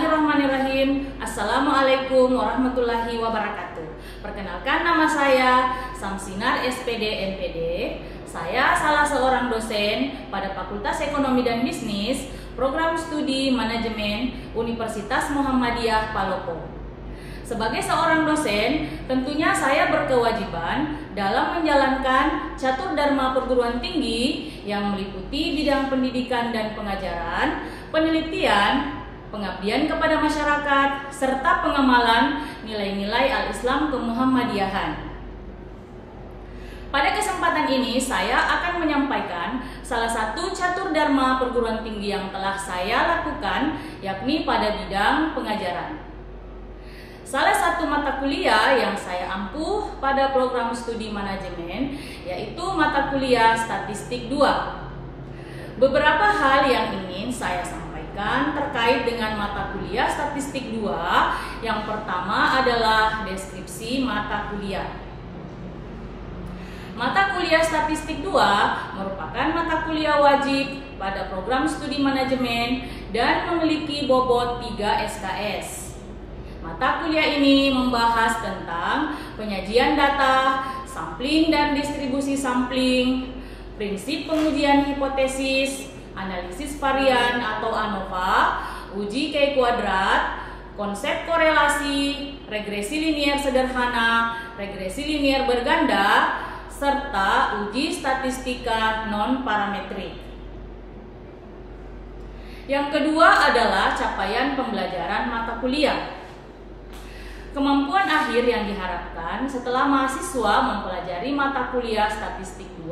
Bismillahirrahmanirrahim. Assalamualaikum warahmatullahi wabarakatuh. Perkenalkan, nama saya Samsinar SPD MPD. Saya salah seorang dosen pada Fakultas Ekonomi dan Bisnis, Program Studi Manajemen Universitas Muhammadiyah Palopo. Sebagai seorang dosen, tentunya saya berkewajiban dalam menjalankan catur dharma perguruan tinggi yang meliputi bidang pendidikan dan pengajaran, penelitian, pengabdian kepada masyarakat, serta pengamalan nilai-nilai al-Islam kemuhammadiyahan. Pada kesempatan ini saya akan menyampaikan salah satu catur dharma perguruan tinggi yang telah saya lakukan, yakni pada bidang pengajaran. Salah satu mata kuliah yang saya ampuh pada program studi manajemen yaitu mata kuliah Statistik 2. Beberapa hal yang ingin saya sampaikan terkait dengan mata kuliah Statistik 2. Yang pertama adalah deskripsi mata kuliah. Mata kuliah Statistik 2 merupakan mata kuliah wajib pada program studi manajemen dan memiliki bobot 3 SKS. Mata kuliah ini membahas tentang penyajian data, sampling dan distribusi sampling, prinsip pengujian hipotesis, analisis varian atau ANOVA, uji K-kuadrat, konsep korelasi, regresi linier sederhana, regresi linier berganda, serta uji statistika non-parametrik. Yang kedua adalah capaian pembelajaran mata kuliah. Kemampuan akhir yang diharapkan setelah mahasiswa mempelajari mata kuliah Statistik 2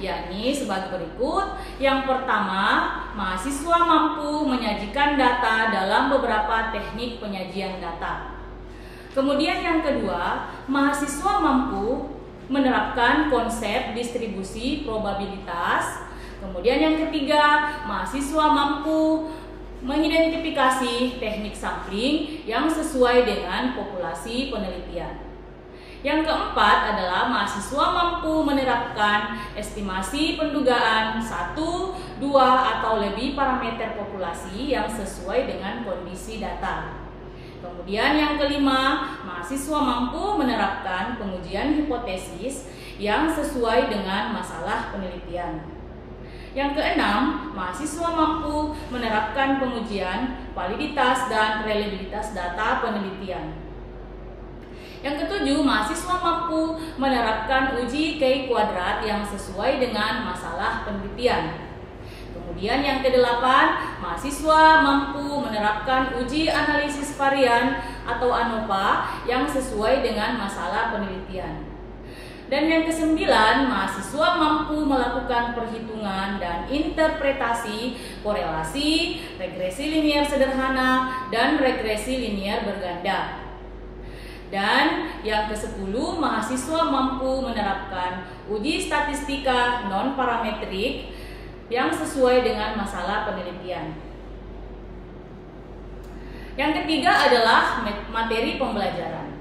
yakni sebagai berikut. Yang pertama, mahasiswa mampu menyajikan data dalam beberapa teknik penyajian data. Kemudian yang kedua, mahasiswa mampu menerapkan konsep distribusi probabilitas. Kemudian yang ketiga, mahasiswa mampu mengidentifikasi teknik sampling yang sesuai dengan populasi penelitian. Yang keempat adalah mahasiswa mampu menerapkan estimasi pendugaan 1, 2, atau lebih parameter populasi yang sesuai dengan kondisi data. Kemudian yang kelima, mahasiswa mampu menerapkan pengujian hipotesis yang sesuai dengan masalah penelitian. Yang keenam, mahasiswa mampu menerapkan pengujian validitas dan reliabilitas data penelitian. Yang ketujuh, mahasiswa mampu menerapkan uji K-kuadrat yang sesuai dengan masalah penelitian. Kemudian yang kedelapan, mahasiswa mampu menerapkan uji analisis varian atau ANOVA yang sesuai dengan masalah penelitian. Dan yang kesembilan, mahasiswa mampu melakukan perhitungan dan interpretasi korelasi, regresi linier sederhana, dan regresi linier berganda. Dan yang ke-10, mahasiswa mampu menerapkan uji statistika non-parametrik yang sesuai dengan masalah penelitian. Yang ketiga adalah materi pembelajaran.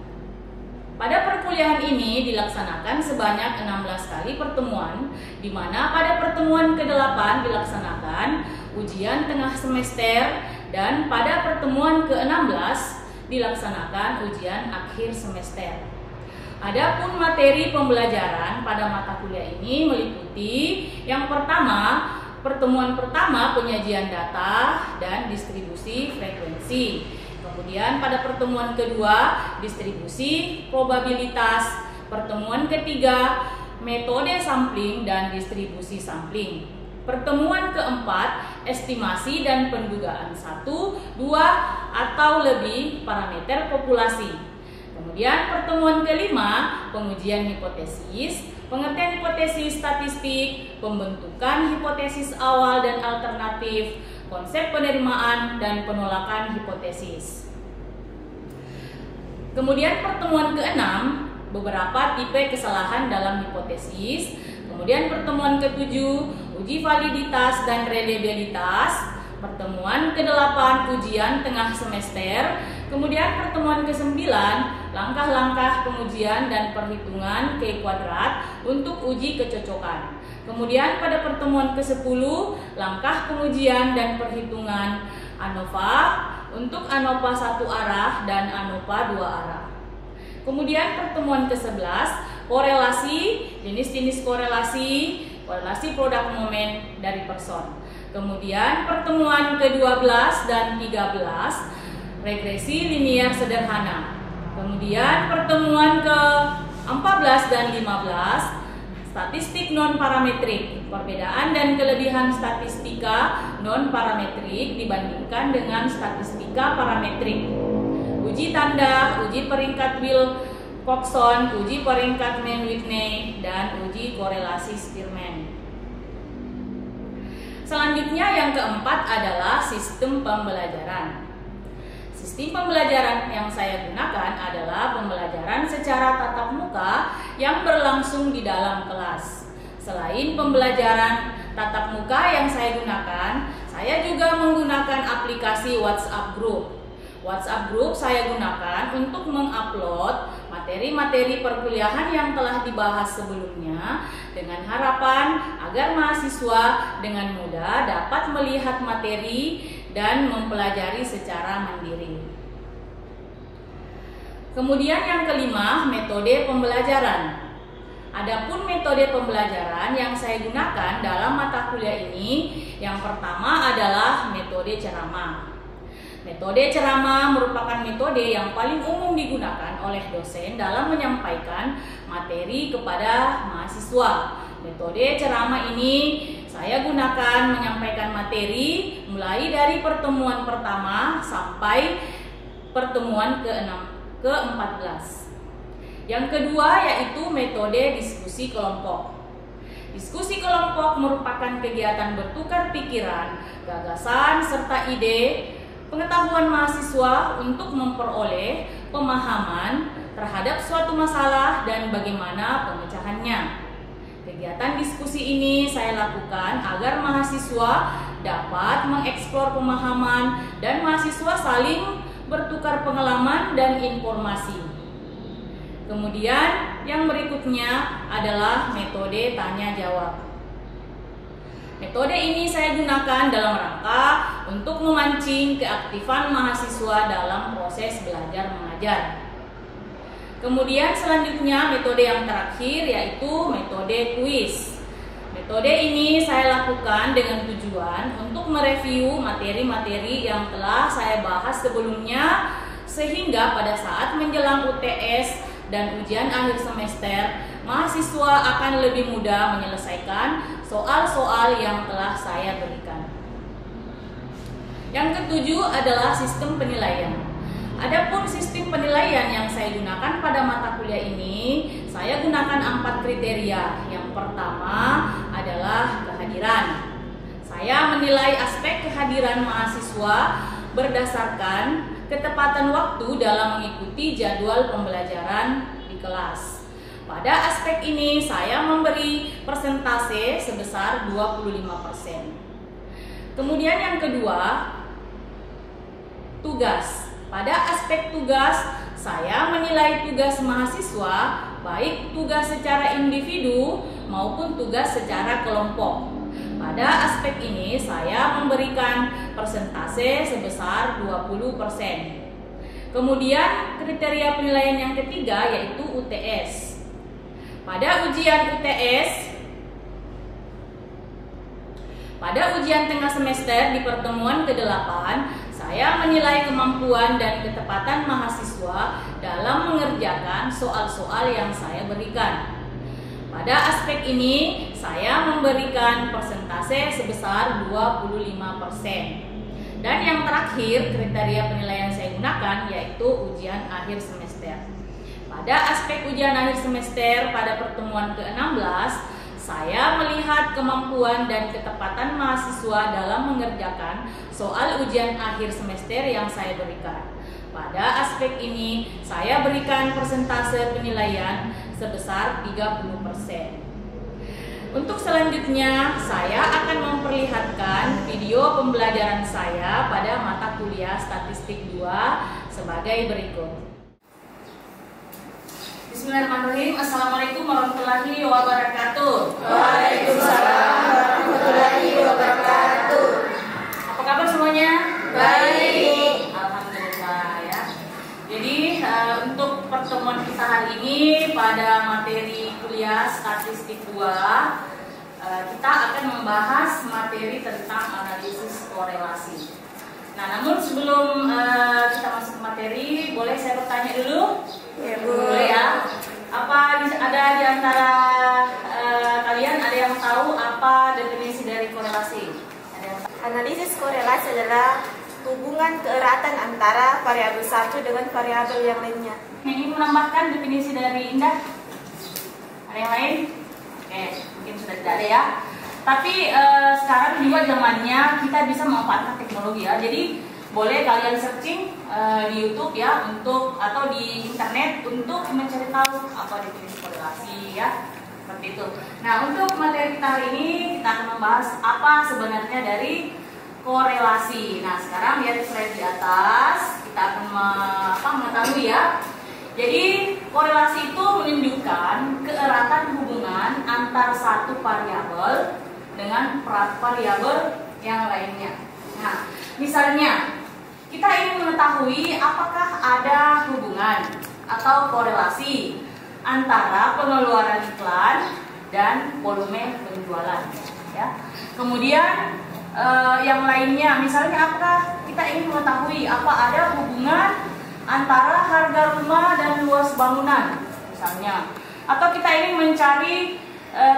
Pada perkuliahan ini dilaksanakan sebanyak 16 kali pertemuan, di mana pada pertemuan ke-8 dilaksanakan ujian tengah semester dan pada pertemuan ke-16 dilaksanakan ujian akhir semester. Adapun materi pembelajaran pada mata kuliah ini meliputi yang pertama, pertemuan pertama penyajian data dan distribusi frekuensi. Kemudian pada pertemuan kedua, distribusi probabilitas. Pertemuan ketiga, metode sampling dan distribusi sampling. Pertemuan keempat, estimasi dan pendugaan 1, 2, atau lebih parameter populasi. Kemudian pertemuan kelima, pengujian hipotesis, pengertian hipotesis statistik, pembentukan hipotesis awal dan alternatif, konsep penerimaan dan penolakan hipotesis. Kemudian pertemuan keenam, beberapa tipe kesalahan dalam hipotesis. Kemudian pertemuan ketujuh, uji validitas dan reliabilitas. Pertemuan ke-8, ujian tengah semester. Kemudian pertemuan ke-9, langkah-langkah pengujian dan perhitungan K-kuadrat untuk uji kecocokan. Kemudian pada pertemuan ke-10, langkah pengujian dan perhitungan ANOVA, untuk ANOVA satu arah dan ANOVA dua arah. Kemudian pertemuan ke-11, korelasi, jenis-jenis korelasi, korelasi produk momen dari person. Kemudian pertemuan ke-12 dan 13, regresi linier sederhana. Kemudian pertemuan ke-14 dan 15, statistik non-parametrik, perbedaan dan kelebihan statistika non-parametrik dibandingkan dengan statistika parametrik. Uji tanda, uji peringkat Wilcoxon, uji peringkat Mann-Whitney, dan uji korelasi Spearman. Selanjutnya yang keempat adalah sistem pembelajaran. Sistem pembelajaran yang saya gunakan adalah pembelajaran secara tatap muka yang berlangsung di dalam kelas. Selain pembelajaran tatap muka yang saya gunakan, saya juga menggunakan aplikasi WhatsApp Group. WhatsApp Group saya gunakan untuk mengupload materi-materi perkuliahan yang telah dibahas sebelumnya dengan harapan agar mahasiswa dengan mudah dapat melihat materi dan mempelajari secara mandiri. Kemudian yang kelima, metode pembelajaran. Adapun metode pembelajaran yang saya gunakan dalam mata kuliah ini, yang pertama adalah metode ceramah. Metode ceramah merupakan metode yang paling umum digunakan oleh dosen dalam menyampaikan materi kepada mahasiswa. Metode ceramah ini saya gunakan menyampaikan materi mulai dari pertemuan pertama sampai pertemuan ke-14. Yang kedua yaitu metode diskusi kelompok. Diskusi kelompok merupakan kegiatan bertukar pikiran, gagasan, serta ide, pengetahuan mahasiswa untuk memperoleh pemahaman terhadap suatu masalah dan bagaimana pemecahannya. Kegiatan diskusi ini saya lakukan agar mahasiswa dapat mengeksplor pemahaman dan mahasiswa saling bertukar pengalaman dan informasi. Kemudian yang berikutnya adalah metode tanya jawab. Metode ini saya gunakan dalam rangka untuk memancing keaktifan mahasiswa dalam proses belajar mengajar. Kemudian selanjutnya metode yang terakhir yaitu metode kuis. Metode ini saya lakukan dengan tujuan untuk mereview materi-materi yang telah saya bahas sebelumnya, sehingga pada saat menjelang UTS dan ujian akhir semester, mahasiswa akan lebih mudah menyelesaikan soal-soal yang telah saya berikan. Yang ketujuh adalah sistem penilaian. Adapun sistem penilaian yang saya gunakan pada mata kuliah ini, saya gunakan 4 kriteria. Yang pertama adalah kehadiran. Saya menilai aspek kehadiran mahasiswa berdasarkan ketepatan waktu dalam mengikuti jadwal pembelajaran di kelas. Pada aspek ini saya memberi persentase sebesar 25%. Kemudian yang kedua, tugas. Pada aspek tugas, saya menilai tugas mahasiswa, baik tugas secara individu maupun tugas secara kelompok. Pada aspek ini saya memberikan persentase sebesar 20%. Kemudian kriteria penilaian yang ketiga yaitu UTS. Pada ujian tengah semester di pertemuan ke-8, saya menilai kemampuan dan ketepatan mahasiswa dalam mengerjakan soal-soal yang saya berikan. Pada aspek ini, saya memberikan persentase sebesar 25%. Dan yang terakhir, kriteria penilaian saya gunakan yaitu ujian akhir semester. Pada aspek ujian akhir semester pada pertemuan ke-16, saya melihat kemampuan dan ketepatan mahasiswa dalam mengerjakan soal ujian akhir semester yang saya berikan. Pada aspek ini, saya berikan persentase penilaian sebesar 30%. Untuk selanjutnya, saya akan memperlihatkan video pembelajaran saya pada mata kuliah Statistik 2 sebagai berikut. Bismillahirrahmanirrahim. Assalamualaikum warahmatullahi wabarakatuh. Waalaikumsalam warahmatullahi wabarakatuh. Apa kabar semuanya? Baik. pertemuan kita hari ini pada materi kuliah statistik 2. Kita akan membahas materi tentang analisis korelasi. Nah, namun sebelum kita masuk ke materi, boleh saya bertanya dulu? Ya, Bu. Boleh ya. Apa ada di antara kalian ada yang tahu apa definisi dari korelasi? Analisis korelasi adalah hubungan keeratan antara variabel satu dengan variabel yang lainnya. Yang ingin menambahkan definisi dari Indah? Ada yang lain? Oke, mungkin sudah tidak ada ya. Tapi sekarang juga zamannya kita bisa memanfaatkan teknologi ya. Jadi boleh kalian searching di YouTube ya untuk atau di internet untuk mencari tahu apa definisi korelasi ya. Seperti itu. Nah, untuk materi kita hari ini kita akan membahas apa sebenarnya dari korelasi. Nah, sekarang lihat slide di atas, kita akan mengetahui ya. Jadi, korelasi itu menunjukkan keeratan hubungan antar satu variabel dengan variabel yang lainnya. Nah, misalnya kita ingin mengetahui apakah ada hubungan atau korelasi antara pengeluaran iklan dan volume penjualan ya. Kemudian yang lainnya, misalnya apakah kita ingin mengetahui apa ada hubungan antara harga rumah dan luas bangunan misalnya, atau kita ingin mencari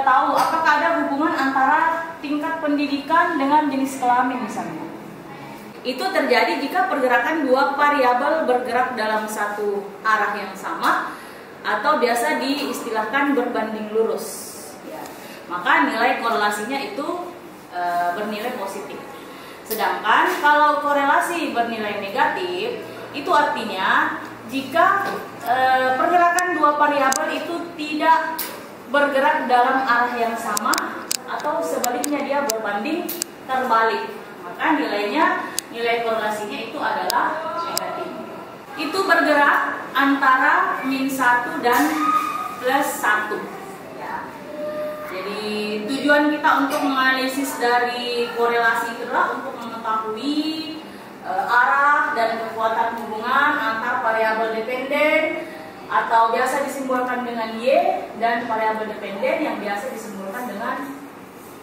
tahu apakah ada hubungan antara tingkat pendidikan dengan jenis kelamin misalnya. Itu terjadi jika pergerakan dua variabel bergerak dalam satu arah yang sama atau biasa diistilahkan berbanding lurus ya. Maka nilai korelasinya itu bernilai positif. Sedangkan kalau korelasi bernilai negatif, itu artinya jika pergerakan dua variabel itu tidak bergerak dalam arah yang sama atau sebaliknya dia berbanding terbalik, maka nilai korelasinya itu adalah negatif. Itu bergerak antara -1 dan +1 ya. Jadi tujuan kita untuk menganalisis dari korelasi itu adalah untuk mengetahui arah dan kekuatan hubungan antar variabel dependen atau biasa disimbolkan dengan Y dan variabel dependen yang biasa disimbolkan dengan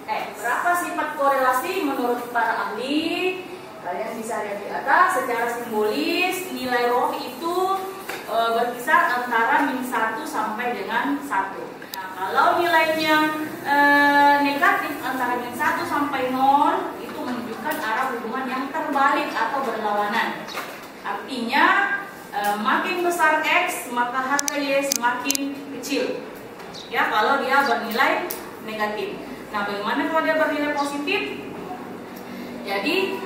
X. Berapa sifat korelasi menurut para ahli? Kalian bisa lihat di atas. Secara simbolis nilai ρ itu berkisar antara -1 sampai dengan 1. Nah, kalau nilainya negatif antara -1 sampai 0 itu menunjukkan arah hubungan yang terbalik atau berlawanan. Artinya makin besar X maka harga Y semakin kecil ya kalau dia bernilai negatif. Nah, bagaimana kalau dia bernilai positif? Jadi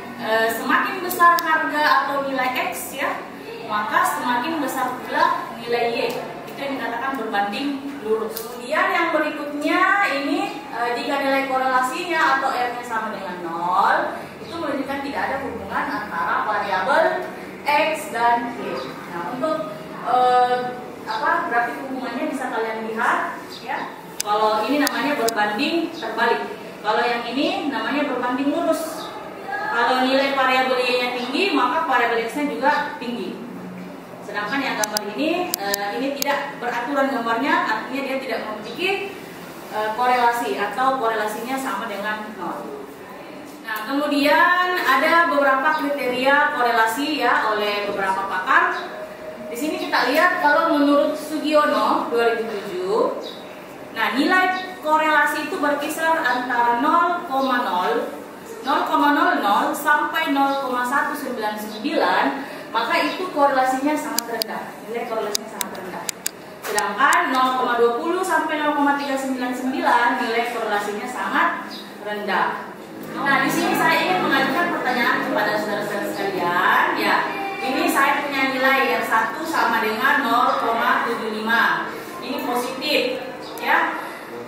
semakin besar harga atau nilai X ya, maka semakin besar pula nilai Y. Itu yang dikatakan berbanding lurus. Kemudian yang berikutnya ini jika nilai korelasinya atau R-nya sama dengan 0, itu menunjukkan tidak ada hubungan antara variabel X dan Y. Nah, untuk grafik hubungannya bisa kalian lihat ya. Kalau ini namanya berbanding terbalik. Kalau yang ini namanya berbanding lurus. Kalau nilai variabel Y-nya tinggi, maka variabel X-nya juga tinggi. Sedangkan yang gambar ini tidak beraturan gambarnya, artinya dia tidak memiliki korelasi atau korelasinya sama dengan 0. Nah, kemudian ada beberapa kriteria korelasi ya oleh beberapa pakar. Di sini kita lihat kalau menurut Sugiono 2007, nah nilai korelasi itu berkisar antara 0,00 sampai 0,199, maka itu korelasinya sangat rendah. Nilai korelasinya sangat rendah. Sedangkan 0,20 sampai 0,399 nilai korelasinya sangat rendah. Nah, di sini saya ingin mengajukan pertanyaan kepada saudara-saudara sekalian ya. Ini saya punya nilai yang satu sama dengan 0,75. Ini positif ya.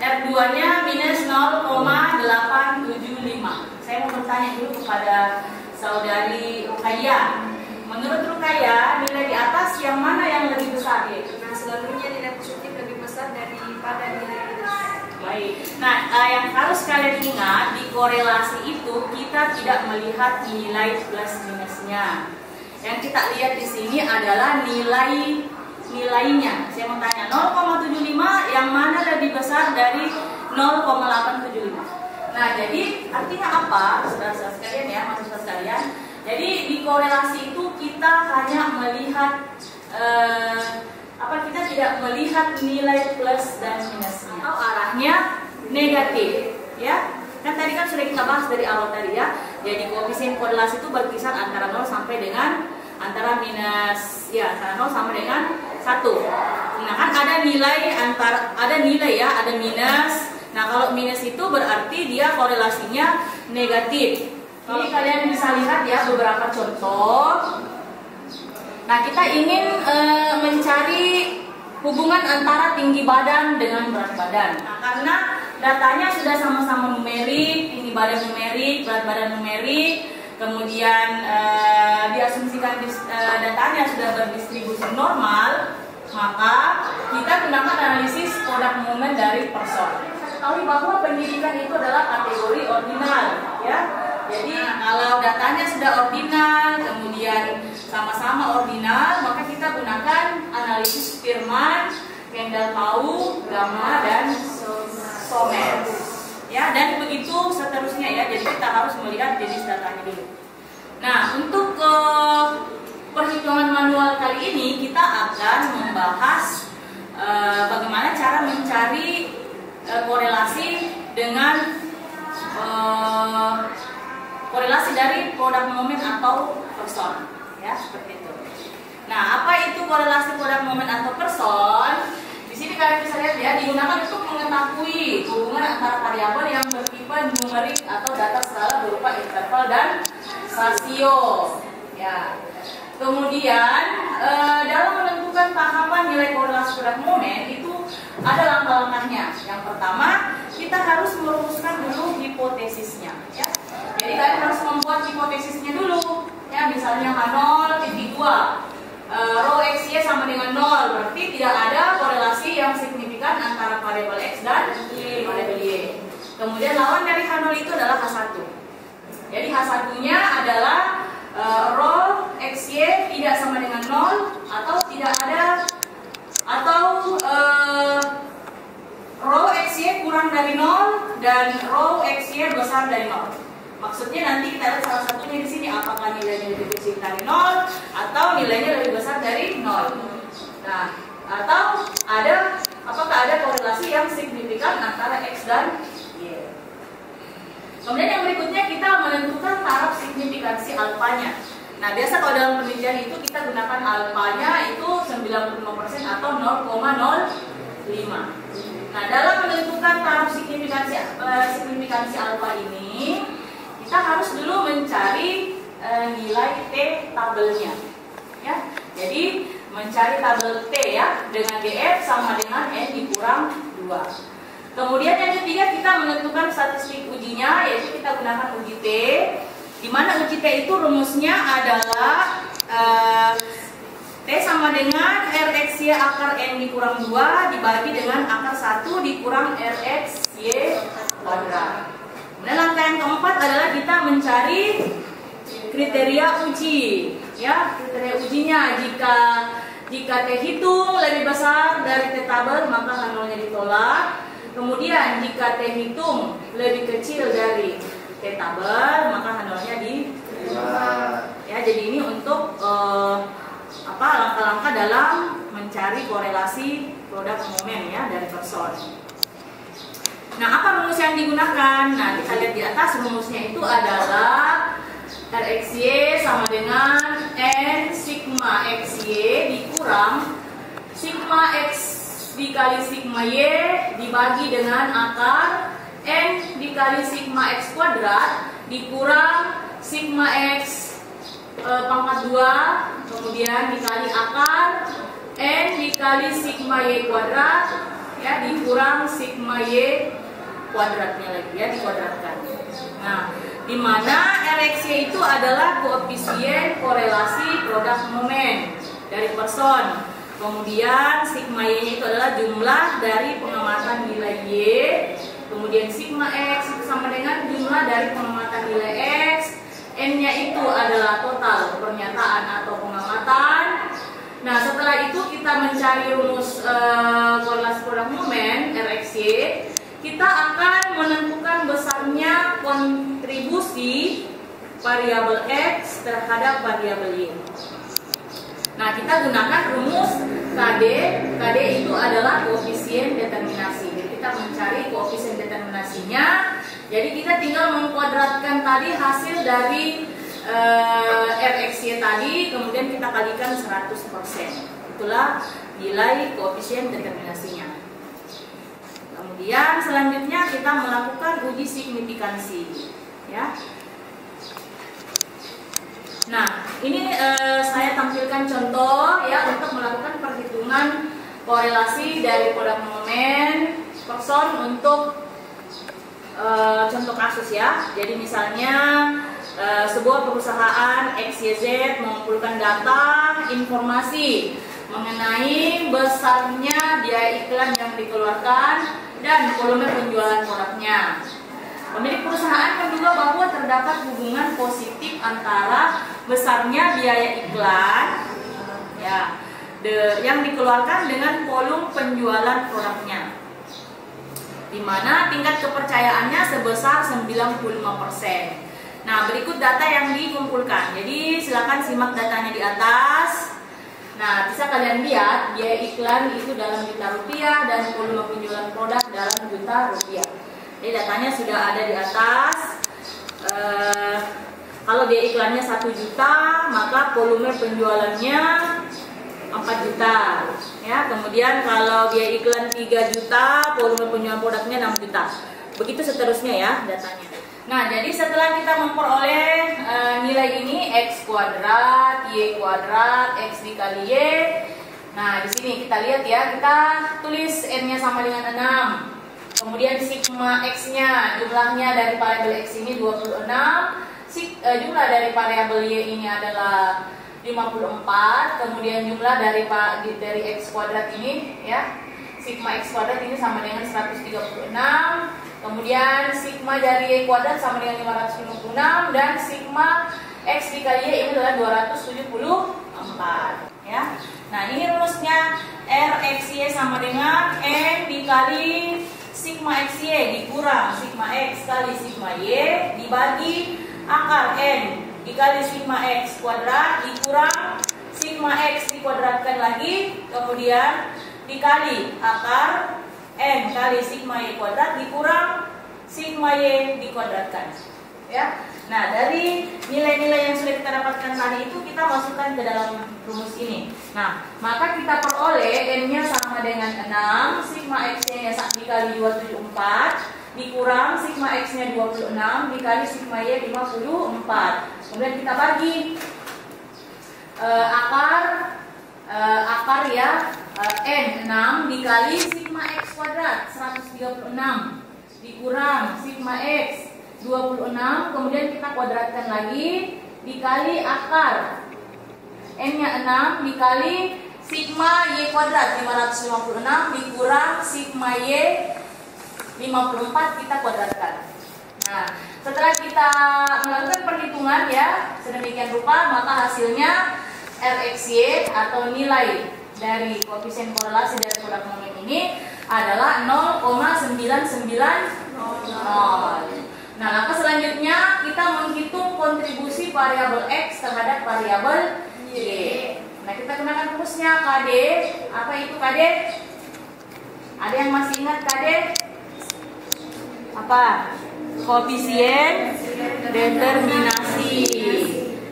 R2-nya minus 0,875. Saya mau bertanya dulu kepada saudari Rukaya. Menurut Rukaya, nilai di atas yang mana yang lebih besar ya? Nah, sebenarnya nilai positif lebih besar daripada nilai minus. Baik. Nah, yang harus kalian ingat di korelasi itu kita tidak melihat nilai plus minusnya. Yang kita lihat di sini adalah nilai nilainya. Saya mau tanya 0,75 yang mana lebih besar dari 0,875. Nah, jadi artinya apa, saudara-saudara sekalian ya, mahasiswa sekalian? Jadi di korelasi itu kita hanya melihat kita tidak melihat nilai plus dan minusnya atau arahnya negatif, ya. Kan tadi kan sudah kita bahas dari awal tadi ya. Jadi koefisien korelasi itu berkisar antara 0 sampai dengan antara minus antara 0 sampai dengan 1. Nah, kan ada nilai ya, ada minus. Nah, kalau minus itu berarti dia korelasinya negatif. Jadi kalian bisa lihat ya beberapa contoh. Nah, kita ingin mencari hubungan antara tinggi badan dengan berat badan. Nah, karena datanya sudah sama-sama numerik, tinggi badan numerik, berat badan numerik, kemudian diasumsikan datanya sudah berdistribusi normal, maka kita gunakan analisis produk momen dari person. Ketahui bahwa pendidikan itu adalah kategori ordinal, ya. Jadi kalau datanya sudah ordinal, kemudian sama-sama ordinal, maka kita gunakan analisis Spearman, Kendall-Pau, Gamma, dan Somers. Ya, dan begitu seterusnya ya. Jadi kita harus melihat jenis datanya dulu. Nah, untuk perhitungan manual kali ini kita akan membahas bagaimana cara mencari korelasi dengan korelasi dari produk momen atau person, ya, seperti itu. Nah, apa itu korelasi produk momen atau person? Di sini kalian bisa lihat ya, digunakan untuk mengetahui hubungan antara variabel yang bertipe numerik atau data skala berupa interval dan rasio. Ya. Kemudian dalam menentukan tahapan nilai korelasi produk momen itu ada langkah-langkahnya. Yang pertama, kita harus merumuskan dulu hipotesisnya, ya. Jadi kalian harus membuat hipotesisnya dulu, ya, misalnya H0,2, rho XY sama dengan 0, berarti tidak ada korelasi yang signifikan antara variabel X dan variabel Y. Kemudian lawan dari H0 itu adalah H1. Jadi H1-nya adalah rho XY tidak sama dengan 0 atau tidak ada, atau rho XY kurang dari 0 dan rho XY besar dari 0. Maksudnya nanti kita lihat salah satunya di sini, apakah nilainya lebih kecil dari 0 atau nilainya lebih besar dari 0. Nah, atau apakah ada korelasi yang signifikan antara X dan Y. Kemudian yang berikutnya kita menentukan taraf signifikansi alfanya. Nah, biasa kalau dalam penelitian itu kita gunakan alfanya itu 95% atau 0,05. Nah, dalam menentukan taraf signifikansi alfa ini, kita harus dulu mencari nilai T tabelnya, ya. Jadi mencari tabel T ya, dengan DF sama dengan N dikurang 2. Kemudian yang ketiga kita menentukan statistik ujinya, yaitu kita gunakan uji T, di mana uji T itu rumusnya adalah T sama dengan RXY akar N dikurang 2 dibagi dengan akar 1 dikurang RXY kuadrat. Kemudian langkah yang keempat adalah kita mencari kriteria uji, ya, kriteria ujinya. Jika T hitung lebih besar dari T tabel, maka H0-nya ditolak. Kemudian jika T hitung lebih kecil dari T tabel, maka H0-nya diterima. Ya, jadi ini untuk langkah-langkah dalam mencari korelasi produk momen ya dari person. Nah, apa rumus yang digunakan? Nah, kita lihat di atas, rumusnya itu adalah RXY sama dengan N sigma XY dikurang sigma X dikali sigma Y dibagi dengan akar N dikali sigma X kuadrat dikurang sigma X pangkat 2 kemudian dikali akar N dikali sigma Y kuadrat ya dikurang sigma Y kuadratnya lagi ya, dikuadratkan. Nah, di mana RXY itu adalah koefisien korelasi produk momen dari person. Kemudian sigma Y-nya itu adalah jumlah dari pengamatan nilai Y. Kemudian sigma X itu sama dengan jumlah dari pengamatan nilai X. N-nya itu adalah total pernyataan atau pengamatan. Nah, setelah setelah itu kita mencari rumus korelasi produk momen RXY, kita akan menentukan besarnya kontribusi variabel X terhadap variabel Y. Nah, kita gunakan rumus KD. KD itu adalah koefisien determinasi. Jadi kita mencari koefisien determinasinya. Jadi kita tinggal mengkuadratkan tadi hasil dari RXY tadi, kemudian kita kalikan 100%. Itulah nilai koefisien determinasinya. Kemudian selanjutnya kita melakukan uji signifikansi, ya. Nah, ini saya tampilkan contoh ya untuk melakukan perhitungan korelasi dari produk momen person untuk contoh kasus ya. Jadi misalnya sebuah perusahaan XYZ mengumpulkan data informasi mengenai besarnya biaya iklan yang dikeluarkan dan volume penjualan produknya. Pemilik perusahaan menduga bahwa terdapat hubungan positif antara besarnya biaya iklan ya, yang dikeluarkan dengan volume penjualan produknya, di mana tingkat kepercayaannya sebesar 95%. Nah, berikut data yang dikumpulkan. Jadi silakan simak datanya di atas. Nah, bisa kalian lihat biaya iklan itu dalam juta rupiah dan volume penjualan produk dalam juta rupiah. Jadi datanya sudah ada di atas. Kalau biaya iklannya 1 juta, maka volume penjualannya 4 juta. Ya, kemudian kalau biaya iklan 3 juta, volume penjualan produknya 6 juta. Begitu seterusnya ya datanya. Nah, jadi setelah kita memperoleh nilai ini X kuadrat, Y kuadrat, X dikali Y. Nah, di sini kita lihat ya, kita tulis N-nya sama dengan 6. Kemudian sigma X-nya, jumlahnya dari variabel X ini 26. Jumlah dari variabel Y ini adalah 54. Kemudian jumlah dari X kuadrat ini ya, sigma X kuadrat ini sama dengan 136. Kemudian sigma dari Y kuadrat sama dengan 556 dan sigma X dikali Y ini adalah 274 ya. Nah, ini rumusnya RXY sama dengan N dikali sigma XY dikurang sigma X kali sigma Y dibagi akar N dikali sigma X kuadrat dikurang sigma X dikuadratkan lagi, kemudian dikali akar N kali sigma Y kuadrat dikurang sigma Y dikuadratkan ya. Nah, dari nilai-nilai yang sudah kita dapatkan tadi itu kita masukkan ke dalam rumus ini. Nah, maka kita peroleh N-nya sama dengan 6, sigma X-nya dikali 274 dikurang sigma X-nya 26 dikali sigma Y 54. Kemudian kita bagi akar ya, N 6 dikali sigma X kuadrat 136 dikurang sigma X 26, kemudian kita kuadratkan lagi dikali akar N-nya 6 dikali sigma Y kuadrat 556 dikurang sigma Y 54 kita kuadratkan. Nah, setelah kita melakukan perhitungan ya sedemikian rupa, maka hasilnya RXY atau nilai dari koefisien korelasi dari produk momen ini adalah 0,9900. Nah, langkah selanjutnya kita menghitung kontribusi variabel X terhadap variabel Y. Nah, kita gunakan rumusnya KD. Apa itu KD? Ada yang masih ingat KD? Apa? Koefisien determinasi.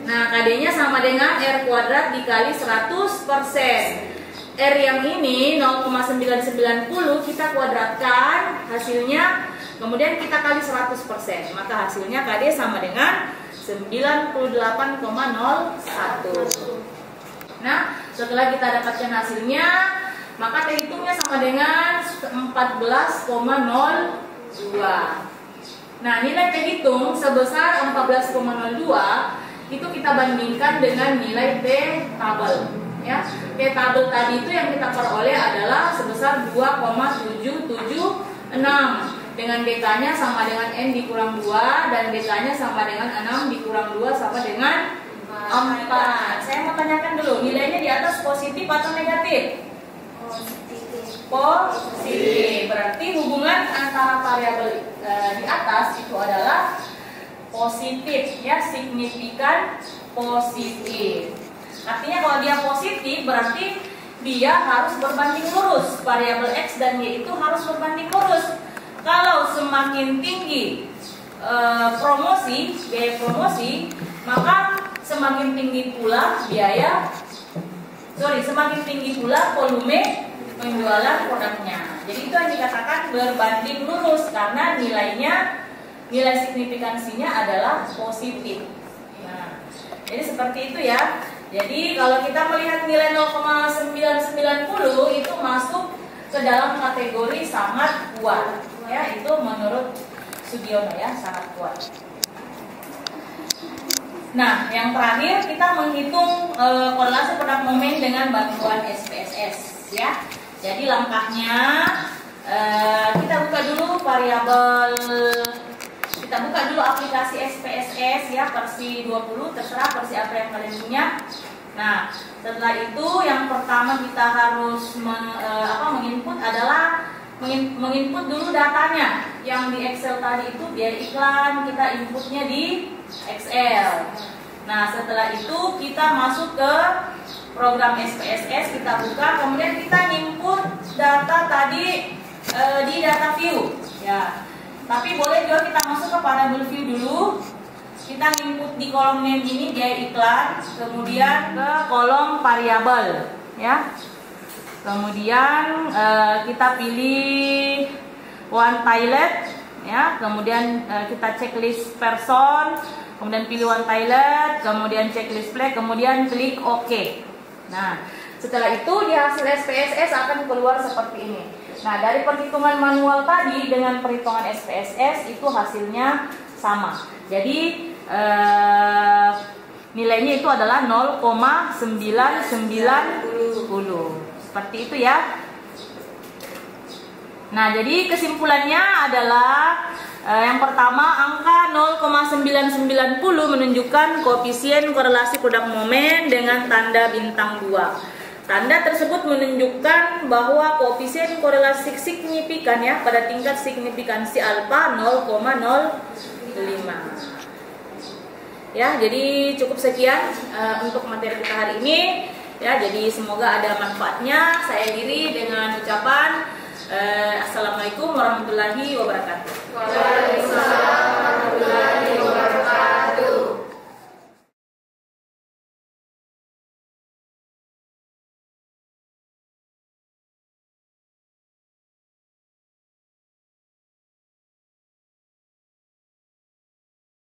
Nah, KD-nya sama dengan R kuadrat dikali 100%. R yang ini 0,990 kita kuadratkan hasilnya, kemudian kita kali 100%. Maka hasilnya KD sama dengan 98,01. Nah, setelah kita dapatkan hasilnya, maka terhitungnya sama dengan 14,02. Nah, nilai terhitung sebesar 14,02 itu kita bandingkan dengan nilai T tabel. Ya, T tabel tadi itu yang kita peroleh adalah sebesar 2,776 dengan DK-nya sama dengan N dikurang 2 dan DK-nya sama dengan 6 dikurang 2 sama dengan 4. Saya mau tanyakan dulu, dulu, nilainya di atas positif atau negatif? Positif. Berarti hubungan antara variabel di atas itu adalah positif, ya, signifikan positif. Artinya kalau dia positif berarti dia harus berbanding lurus. Variabel X dan Y itu harus berbanding lurus. Kalau semakin tinggi biaya promosi, maka semakin tinggi pula semakin tinggi pula volume penjualan produknya. Jadi itu yang dikatakan berbanding lurus karena nilai signifikansinya adalah positif. Nah, jadi seperti itu ya. Jadi kalau kita melihat nilai 0,990 itu masuk ke dalam kategori sangat kuat. Ya, itu menurut Sugiono ya, sangat kuat. Nah, yang terakhir kita menghitung korelasi produk momen dengan bantuan SPSS ya. Jadi langkahnya kita buka dulu aplikasi SPSS ya, versi 20, terserah versi apa yang kalian punya. Nah, setelah itu yang pertama kita harus menginput adalah menginput dulu datanya. Yang di Excel tadi itu biaya iklan, kita inputnya di Excel. Nah, setelah itu kita masuk ke program SPSS, kita buka, kemudian kita input data tadi di data view ya. Tapi boleh juga kita masuk ke variable view dulu. Kita input di kolom name ini biaya iklan, kemudian ke kolom variabel ya. Kemudian kita pilih one toilet ya, kemudian kita checklist person, kemudian pilih one toilet, kemudian checklist play, kemudian klik OK. Nah, setelah itu di hasil SPSS akan keluar seperti ini. Nah, dari perhitungan manual tadi dengan perhitungan SPSS itu hasilnya sama. Jadi nilainya itu adalah 0,990. Seperti itu ya. Nah, jadi kesimpulannya adalah yang pertama, angka 0,990 menunjukkan koefisien korelasi produk momen dengan tanda bintang 2. Tanda tersebut menunjukkan bahwa koefisien korelasi signifikan ya pada tingkat signifikansi alfa 0,05. Ya, jadi cukup sekian untuk materi kita hari ini. Ya, jadi semoga ada manfaatnya. Saya akhiri dengan ucapan Assalamualaikum warahmatullahi wabarakatuh. Waalaikumsalam.